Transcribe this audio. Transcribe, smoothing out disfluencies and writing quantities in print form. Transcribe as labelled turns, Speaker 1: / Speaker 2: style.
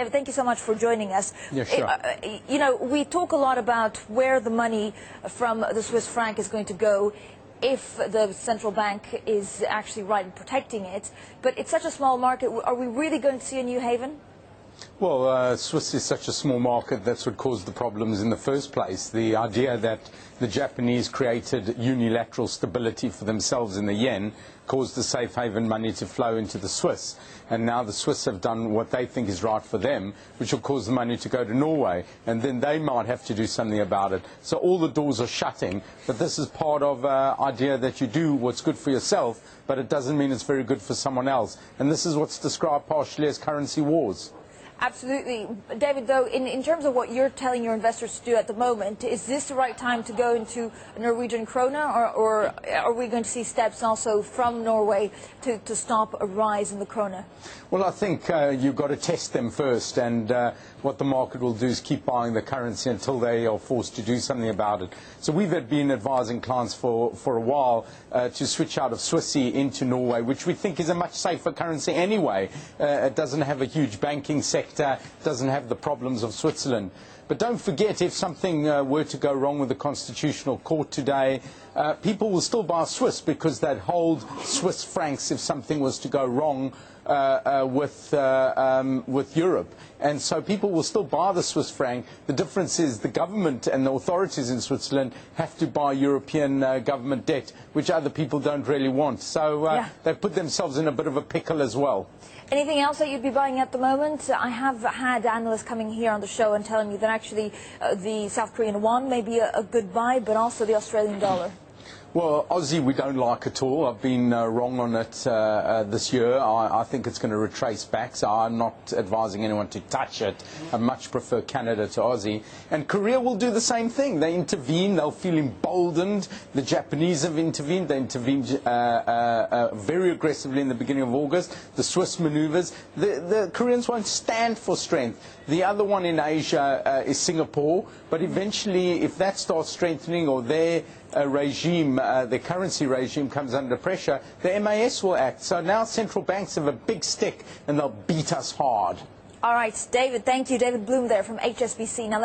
Speaker 1: David, thank you so much for joining us.
Speaker 2: Yeah, sure.
Speaker 1: You know, we talk a lot about where the money from the Swiss franc is going to go if the central bank is actually right in protecting it. But it's such a small market. Are we really going to see a new haven?
Speaker 2: Well, Swiss is such a small market, that's what caused the problems in the first place. The idea that the Japanese created unilateral stability for themselves in the yen caused the safe haven money to flow into the Swiss. And now the Swiss have done what they think is right for them, which will cause the money to go to Norway. And then they might have to do something about it. So all the doors are shutting. But this is part of the idea that you do what's good for yourself, but it doesn't mean it's very good for someone else. And this is what's described partially as currency wars.
Speaker 1: Absolutely. David, though, in terms of what you're telling your investors to do at the moment, is this the right time to go into Norwegian Krone, or are we going to see steps also from Norway to stop a rise in the Krone?
Speaker 2: Well, I think you've got to test them first, and what the market will do is keep buying the currency until they are forced to do something about it. So we've been advising clients for a while to switch out of Swissy into Norway, which we think is a much safer currency anyway. It doesn't have a huge banking sector, doesn't have the problems of Switzerland. But don't forget, if something were to go wrong with the Constitutional Court today, people will still buy Swiss because they'd hold Swiss francs if something was to go wrong with Europe. And so people will still buy the Swiss franc. The difference is the government and the authorities in Switzerland have to buy European government debt, which other people don't really want. So they've put themselves in a bit of a pickle as well.
Speaker 1: Anything else that you'd be buying at the moment? I have had analysts coming here on the show and telling me that actually the South Korean won may be a good buy, but also the Australian dollar.
Speaker 2: Well, Aussie we don't like at all. I've been wrong on it this year. I think it's going to retrace back, so I'm not advising anyone to touch it. I much prefer Canada to Aussie. And Korea will do the same thing. They intervene, they'll feel emboldened. The Japanese have intervened. They intervened very aggressively in the beginning of August. The Swiss manoeuvres. The Koreans won't stand for strength. The other one in Asia is Singapore, but eventually if that starts strengthening or their regime, the currency regime comes under pressure, the MAS will act. So now central banks have a big stick and they'll beat us hard.
Speaker 1: All right, David, thank you. David Bloom there from HSBC. Now